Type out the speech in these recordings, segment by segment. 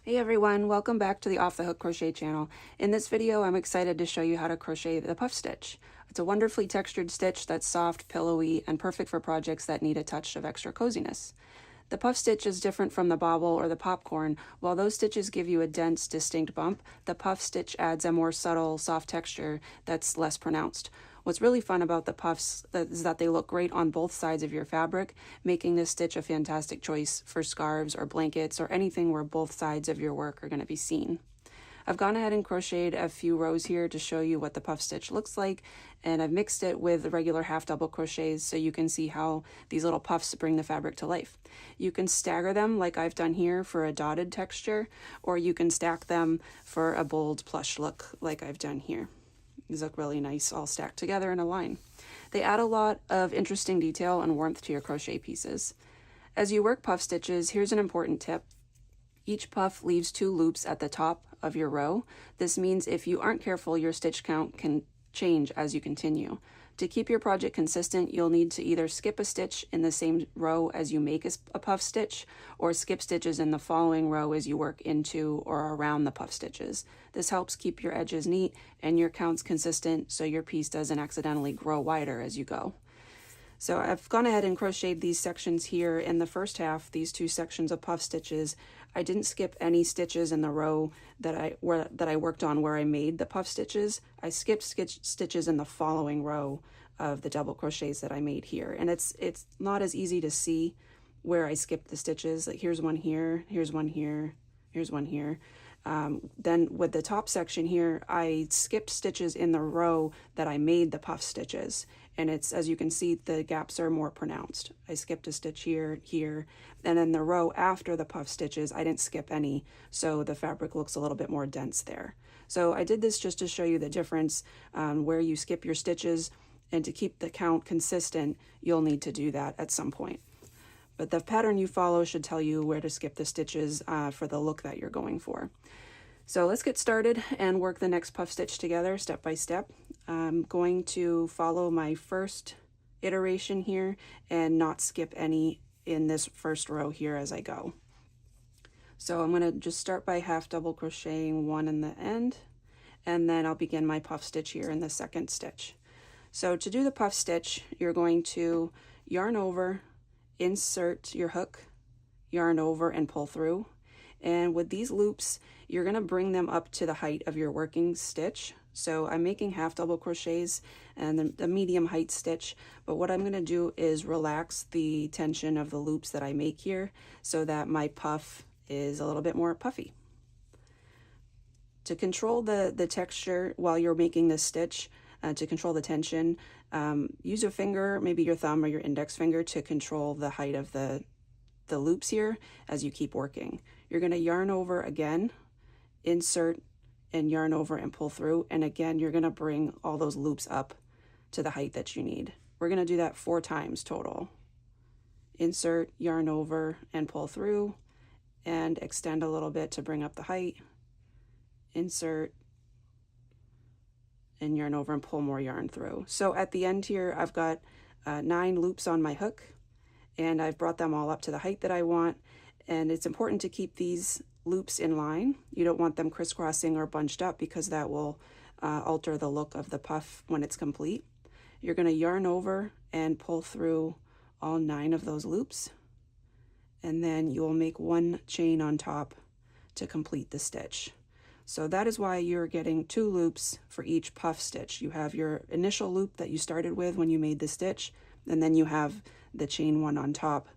Hey everyone, welcome back to the Off the Hook Crochet channel. In this video, I'm excited to show you how to crochet the puff stitch. It's a wonderfully textured stitch that's soft, pillowy, and perfect for projects that need a touch of extra coziness. The puff stitch is different from the bobble or the popcorn. While those stitches give you a dense, distinct bump, the puff stitch adds a more subtle, soft texture that's less pronounced. What's really fun about the puffs is that they look great on both sides of your fabric, making this stitch a fantastic choice for scarves or blankets or anything where both sides of your work are going to be seen. I've gone ahead and crocheted a few rows here to show you what the puff stitch looks like, and I've mixed it with regular half double crochets so you can see how these little puffs bring the fabric to life. You can stagger them like I've done here for a dotted texture, or you can stack them for a bold plush look like I've done here. These look really nice all stacked together in a line. They add a lot of interesting detail and warmth to your crochet pieces. As you work puff stitches, here's an important tip. Each puff leaves 2 loops at the top of your row. This means if you aren't careful, your stitch count can change as you continue. To keep your project consistent, you'll need to either skip a stitch in the same row as you make a puff stitch, or skip stitches in the following row as you work into or around the puff stitches. This helps keep your edges neat and your counts consistent so your piece doesn't accidentally grow wider as you go. So I've gone ahead and crocheted these sections here in the first half, these 2 sections of puff stitches. I didn't skip any stitches in the row that I worked on where I made the puff stitches. I skipped stitches in the following row of the double crochets that I made here. And it's not as easy to see where I skipped the stitches. Like here's one here, here's one here, here's one here. Then with the top section here, I skipped stitches in the row that I made the puff stitches. And it's, as you can see, the gaps are more pronounced. I skipped a stitch here, here, and then the row after the puff stitches, I didn't skip any, so the fabric looks a little bit more dense there. So I did this just to show you the difference where you skip your stitches, and to keep the count consistent, you'll need to do that at some point. But the pattern you follow should tell you where to skip the stitches for the look that you're going for. So let's get started and work the next puff stitch together step by step. I'm going to follow my first iteration here and not skip any in this first row here as I go. So I'm going to just start by half double crocheting 1 in the end, and then I'll begin my puff stitch here in the second stitch. So to do the puff stitch, you're going to yarn over, insert your hook, yarn over, and pull through. And with these loops, you're going to bring them up to the height of your working stitch. So I'm making half double crochets and the medium height stitch, but what I'm going to do is relax the tension of the loops that I make here so that my puff is a little bit more puffy. To control the texture while you're making this stitch, to control the tension, use your finger, maybe your thumb or your index finger, to control the height of the loops here as you keep working. You're going to yarn over again, insert, and yarn over and pull through, and again you're going to bring all those loops up to the height that you need. We're going to do that 4 times total. Insert, yarn over, and pull through, and extend a little bit to bring up the height. Insert, and yarn over and pull more yarn through. So at the end here, I've got 9 loops on my hook, and I've brought them all up to the height that I want. And it's important to keep these loops in line. You don't want them crisscrossing or bunched up because that will alter the look of the puff when it's complete. You're going to yarn over and pull through all 9 of those loops, and then you'll make 1 chain on top to complete the stitch. So that is why you're getting 2 loops for each puff stitch. You have your initial loop that you started with when you made the stitch, and then you have the chain 1 on top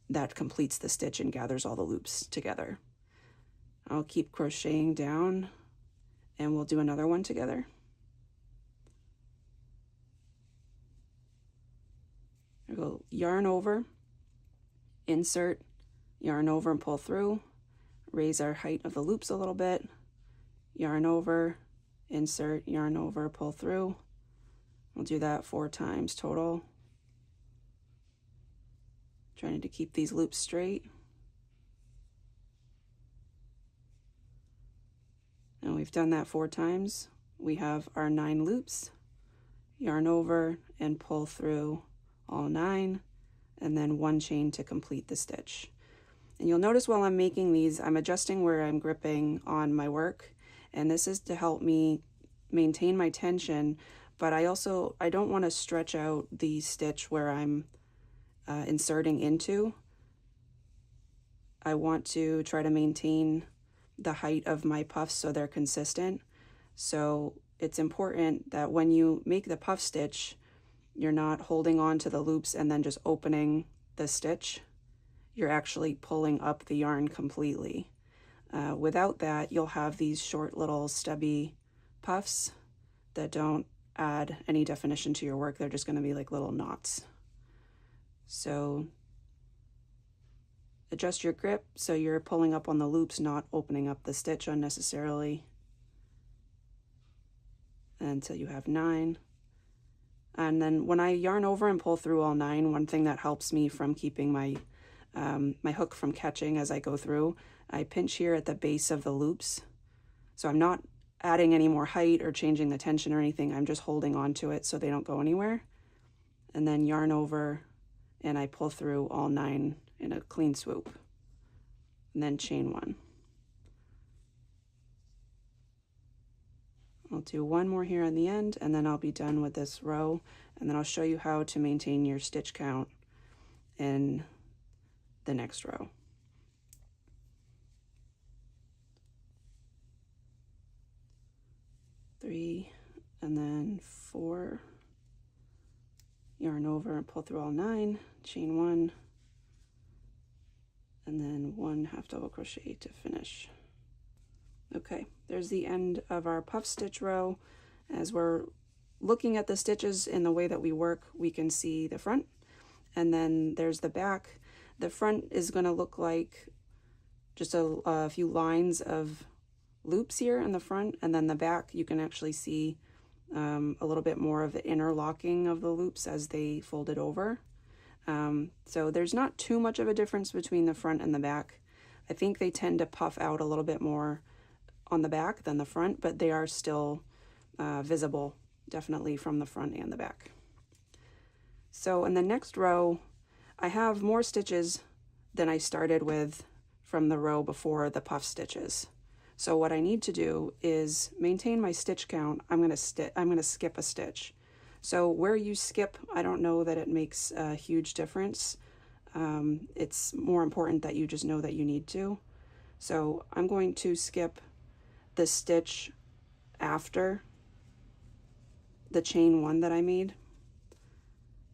that completes the stitch and gathers all the loops together. I'll keep crocheting down and we'll do another one together. We'll yarn over, insert, yarn over and pull through, raise our height of the loops a little bit, yarn over, insert, yarn over, pull through. We'll do that 4 times total. Trying to keep these loops straight. And we've done that 4 times. We have our 9 loops. Yarn over and pull through all 9, and then 1 chain to complete the stitch. And you'll notice while I'm making these, I'm adjusting where I'm gripping on my work, and this is to help me maintain my tension, but I don't want to stretch out the stitch where I'm inserting into. I want to try to maintain the height of my puffs so they're consistent. So it's important that when you make the puff stitch, you're not holding on to the loops and then just opening the stitch. You're actually pulling up the yarn completely. Without that, you'll have these short little stubby puffs that don't add any definition to your work. They're just going to be like little knots. So adjust your grip so you're pulling up on the loops, not opening up the stitch unnecessarily, until you have 9. And then when I yarn over and pull through all 9, one thing that helps me from keeping my my hook from catching as I go through, I pinch here at the base of the loops. So I'm not adding any more height or changing the tension or anything. I'm just holding on to it so they don't go anywhere. And then yarn over and I pull through all 9 in a clean swoop. And then chain 1. I'll do one more here on the end, and then I'll be done with this row, and then I'll show you how to maintain your stitch count in the next row. Three, and then 4, yarn over and pull through all 9, chain 1, and then 1 half double crochet to finish. Okay, there's the end of our puff stitch row. As we're looking at the stitches in the way that we work, we can see the front, and then there's the back. The front is going to look like just a few lines of loops here in the front, and then the back you can actually see a little bit more of the interlocking of the loops as they fold it over. So there's not too much of a difference between the front and the back. I think they tend to puff out a little bit more on the back than the front, but they are still visible definitely from the front and the back. So in the next row, I have more stitches than I started with from the row before the puff stitches. So what I need to do is maintain my stitch count. I'm going to skip a stitch. So where you skip, I don't know that it makes a huge difference. It's more important that you just know that you need to. So I'm going to skip the stitch after the chain 1 that I made.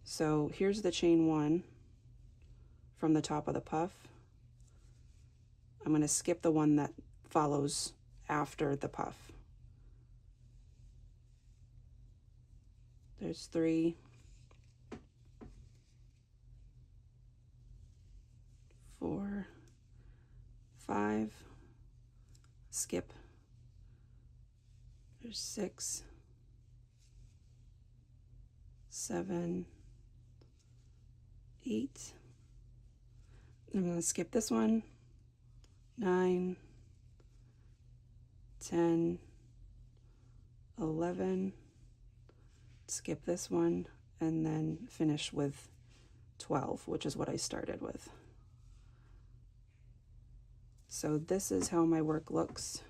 So here's the chain 1 from the top of the puff. I'm going to skip the one that follows after the puff. There's 3, 4, 5, skip. There's 6, 7, 8. I'm going to skip this one. 9, 10, 11, skip this one, and then finish with 12, which is what I started with. So this is how my work looks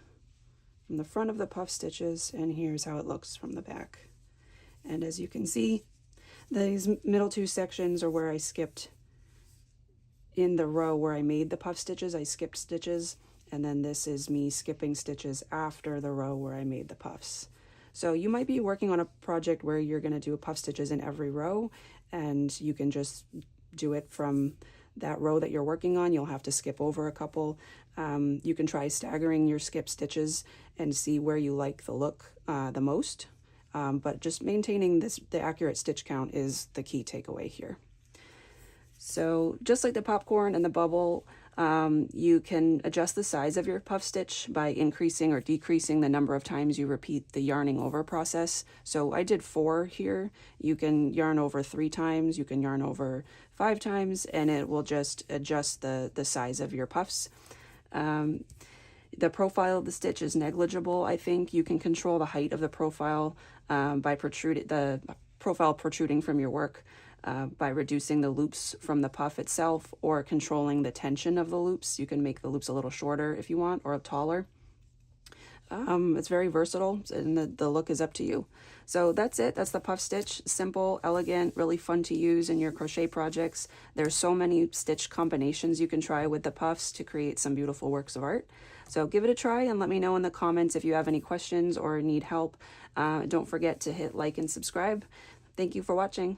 from the front of the puff stitches, and here's how it looks from the back. And as you can see, these middle 2 sections are where I skipped in the row where I made the puff stitches. I skipped stitches, and then this is me skipping stitches after the row where I made the puffs. So you might be working on a project where you're going to do puff stitches in every row, and you can just do it from that row that you're working on. You'll have to skip over a couple. You can try staggering your skip stitches and see where you like the look the most. But just maintaining the accurate stitch count is the key takeaway here. So just like the popcorn and the bubble, you can adjust the size of your puff stitch by increasing or decreasing the number of times you repeat the yarning over process. So I did 4 here. You can yarn over 3 times, you can yarn over 5 times, and it will just adjust the size of your puffs. The profile of the stitch is negligible. I think you can control the height of the profile by the profile protruding from your work. by reducing the loops from the puff itself or controlling the tension of the loops. You can make the loops a little shorter if you want, or taller. It's very versatile, and the look is up to you. So that's it. That's the puff stitch. Simple, elegant, really fun to use in your crochet projects. There's so many stitch combinations you can try with the puffs to create some beautiful works of art. So give it a try and let me know in the comments if you have any questions or need help. Don't forget to hit like and subscribe. Thank you for watching.